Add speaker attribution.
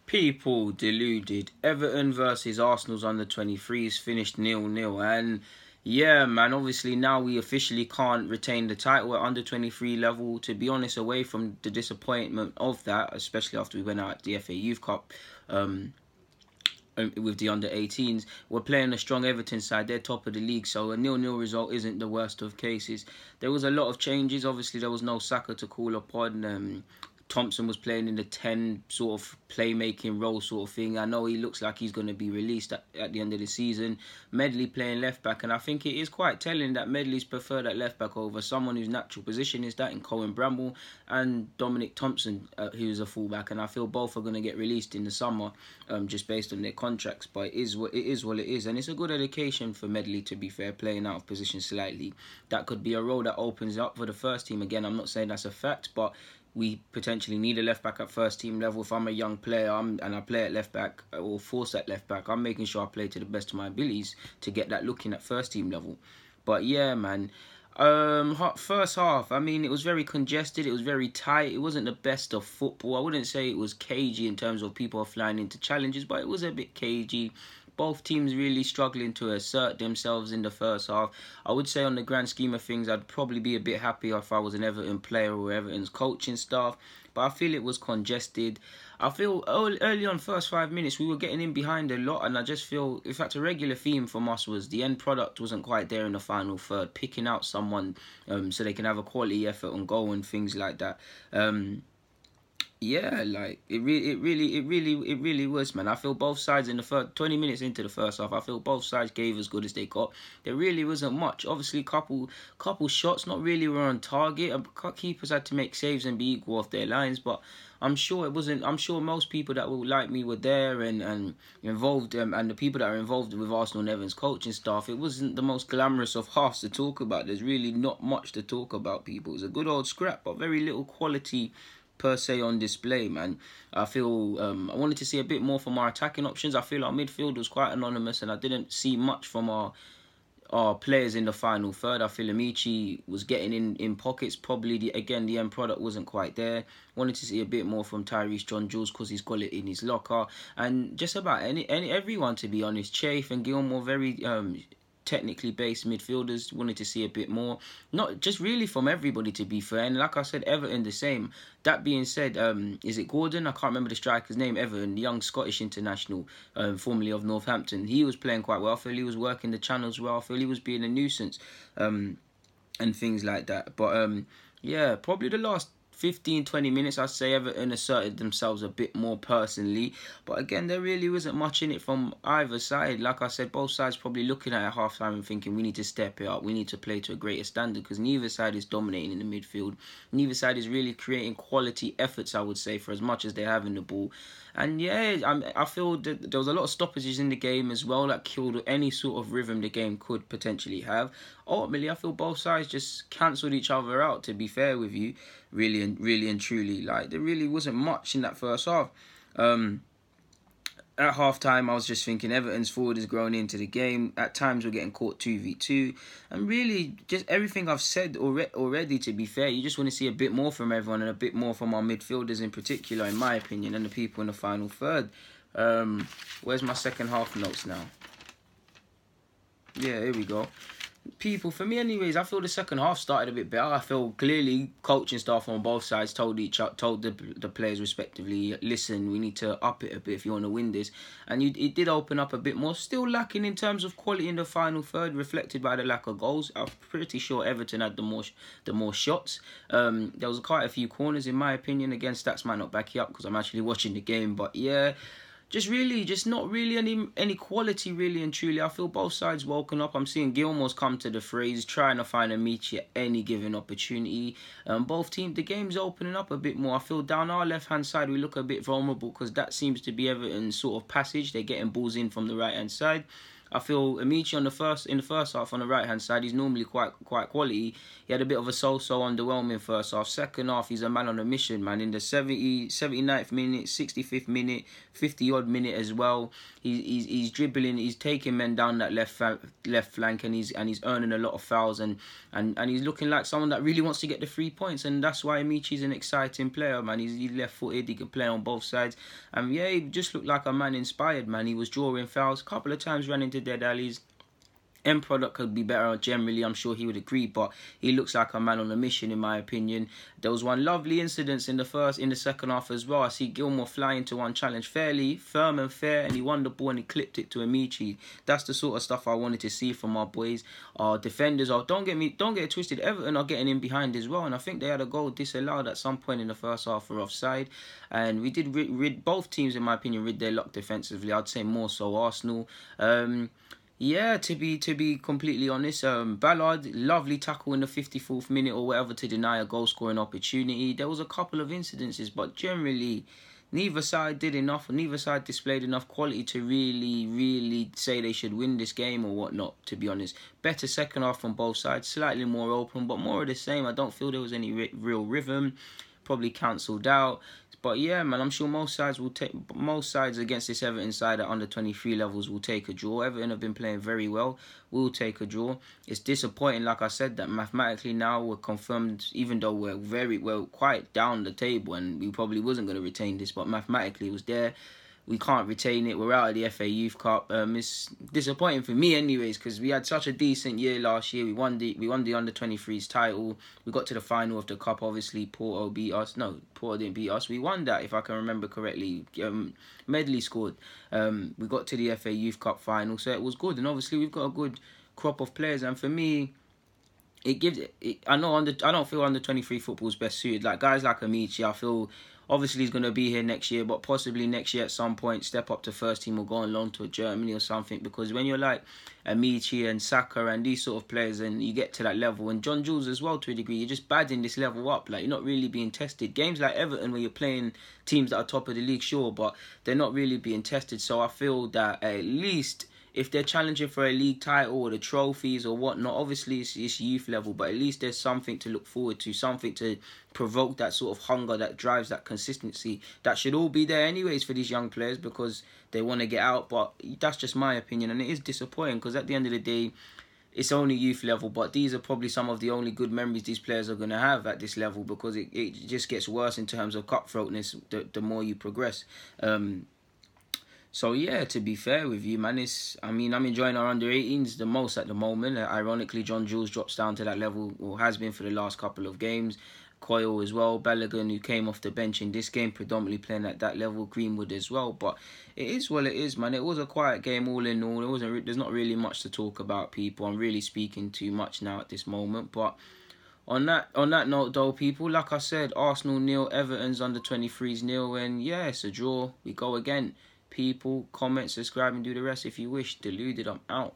Speaker 1: People deluded. Everton versus Arsenal's under 23's finished 0-0. And yeah, man, obviously now we officially can't retain the title at under 23 level. To be honest, away from the disappointment of that, especially after we went out at the FA Youth Cup with the under 18s, we're playing a strong Everton side. They're top of the league, so a 0-0 result isn't the worst of cases. There was a lot of changes. Obviously, there was no Saka to call upon. Thompson was playing in the 10 sort of playmaking role sort of thing. I know he looks like he's going to be released at the end of the season. Medley playing left back, and I think it is quite telling that Medley's preferred at left back over someone whose natural position is that in Cohen Bramble and Dominic Thompson, who's a fullback. And I feel both are going to get released in the summer, just based on their contracts. But it is what it is, and it's a good education for Medley, to be fair, playing out of position slightly. That could be a role that opens up for the first team. Again, I'm not saying that's a fact, but we potentially need a left back at first team level. If I'm a young player and I play at left back or force at left back, I'm making sure I play to the best of my abilities to get that looking at first team level. But yeah, man. First half, I mean, it was very congested. It was very tight. It wasn't the best of football. I wouldn't say it was cagey in terms of people flying into challenges, but it was a bit cagey. Both teams really struggling to assert themselves in the first half. I would say on the grand scheme of things, I'd probably be a bit happier if I was an Everton player or Everton's coaching staff. But I feel it was congested. I feel early on, first 5 minutes, we were getting in behind a lot. And I just feel, in fact, a regular theme from us was the end product wasn't quite there in the final third. Picking out someone so they can have a quality effort on goal and things like that. Yeah, like it really was, man. I feel both sides in the first 20 minutes into the first half, I feel both sides gave as good as they got. There really wasn't much. Obviously, couple shots not really were on target. Keepers had to make saves and be equal off their lines, but I'm sure it wasn't. I'm sure most people that were like me were there and involved, and the people that are involved with Arsenal and Evans coaching staff. It wasn't the most glamorous of halves to talk about. There's really not much to talk about, people. It was a good old scrap, but very little quality per se on display, man. I feel I wanted to see a bit more from our attacking options. I feel our midfield was quite anonymous, and I didn't see much from our players in the final third. I feel Amici was getting in pockets. Probably the end product wasn't quite there. Wanted to see a bit more from Tyrese John Jules because he's got it in his locker, and just about everyone, to be honest. Chafe and Gilmore, very technically based midfielders, wanted to see a bit more. Not just really from everybody, to be fair. And like I said, Everton the same. That being said, is it Gordon? I can't remember the striker's name. Everton, the young Scottish international, formerly of Northampton. He was playing quite well. I feel he was working the channels well. I feel he was being a nuisance, and things like that. But yeah, probably the last 15-20 minutes, I'd say Everton asserted themselves a bit more personally. But again, there really wasn't much in it from either side. Like I said, both sides probably looking at half-time and thinking we need to step it up. We need to play to a greater standard, because neither side is dominating in the midfield. Neither side is really creating quality efforts, I would say, for as much as they have in the ball. And yeah, I feel that there was a lot of stoppages in the game as well that killed any sort of rhythm the game could potentially have. Ultimately, I feel both sides just cancelled each other out, to be fair with you, really and truly. Like, there really wasn't much in that first half. At half-time, I was just thinking Everton's forward has grown into the game. At times, we're getting caught 2v2. And really, just everything I've said already, to be fair, you just want to see a bit more from everyone and a bit more from our midfielders in particular, in my opinion, and the people in the final third. Where's my second half notes now? Yeah, here we go. People, for me anyways, I feel the second half started a bit better. I feel clearly coaching staff on both sides told the players respectively, listen, we need to up it a bit if you want to win this. And it did open up a bit more. Still lacking in terms of quality in the final third, reflected by the lack of goals. I'm pretty sure Everton had the more shots. There was quite a few corners, in my opinion. Again, stats might not back you up because I'm actually watching the game, but yeah, just not really any quality, really and truly. I feel both sides woken up. I'm seeing Gilmore's come to the phrase, trying to find a Michi at any given opportunity. Both teams, the game's opening up a bit more. I feel down our left-hand side, we look a bit vulnerable because that seems to be Everton's sort of passage. They're getting balls in from the right-hand side. I feel Amici in the first half on the right hand side, he's normally quite quality. He had a bit of a so-so underwhelming first half. Second half, he's a man on a mission, man. In the 79th minute, 65th minute, 50 odd minute as well. He's dribbling, he's taking men down that left flank, and he's earning a lot of fouls, and he's looking like someone that really wants to get the 3 points, and that's why Amici's an exciting player, man. He's left-footed, he can play on both sides, and yeah, he just looked like a man inspired, man. He was drawing fouls, a couple of times ran into dead alleys. End product could be better generally, I'm sure he would agree, but he looks like a man on a mission in my opinion. There was one lovely incident in the second half as well. I see Gilmore fly into one challenge fairly, firm and fair, and he won the ball and he clipped it to Amici. That's the sort of stuff I wanted to see from our boys. Our defenders don't get it twisted, Everton are getting in behind as well, and I think they had a goal disallowed at some point in the first half for offside, and we did rid both teams, in my opinion, rid their luck defensively. I'd say more so Arsenal. Yeah, to be completely honest, Ballard, lovely tackle in the 54th minute or whatever to deny a goal-scoring opportunity. There was a couple of incidences, but generally, neither side did enough, or neither side displayed enough quality to really say they should win this game or whatnot, to be honest. Better second half from both sides, slightly more open, but more of the same. I don't feel there was any real rhythm, probably cancelled out. But yeah, man, I'm sure most sides against this Everton side at under 23 levels will take a draw. Everton have been playing very well. We'll take a draw. It's disappointing, like I said, that mathematically now we're confirmed, even though we're quite down the table and we probably wasn't going to retain this, but mathematically it was there. We can't retain it. We're out of the FA Youth Cup. It's disappointing for me, anyways, because we had such a decent year last year. We won the under 23's title. We got to the final of the cup. Obviously, Porto beat us. No, Porto didn't beat us. We won that, if I can remember correctly. Medley scored. We got to the FA Youth Cup final, so it was good. And obviously, we've got a good crop of players. And for me, it gives. I don't feel under 23 football is best suited. Like guys like Amici, I feel. Obviously, he's going to be here next year, but possibly next year at some point, step up to first team or go on loan to Germany or something. Because when you're like Amici and Saka and these sort of players, and you get to that level, and John Jules as well to a degree, you're just badding this level up. Like, you're not really being tested. Games like Everton, where you're playing teams that are top of the league, sure, but they're not really being tested. So I feel that at least if they're challenging for a league title or the trophies or whatnot, obviously it's youth level, but at least there's something to look forward to, something to provoke that sort of hunger that drives that consistency. That should all be there anyways for these young players because they want to get out, but that's just my opinion, and it is disappointing because at the end of the day, it's only youth level, but these are probably some of the only good memories these players are going to have at this level because it just gets worse in terms of cutthroatness the more you progress. So yeah, to be fair with you, man, I'm enjoying our under-18s the most at the moment. Ironically, John Jules drops down to that level, or has been for the last couple of games. Coyle as well, Balogun, who came off the bench in this game, predominantly playing at that level. Greenwood as well, but it is what it is, man. It was a quiet game all in all. There's not really much to talk about, people. I'm really speaking too much now at this moment, but on that note, though, people, like I said, Arsenal 0, Everton's under 23's 0, and yeah, it's a draw. We go again. People, comment, subscribe, and do the rest if you wish. Deluded, I'm out.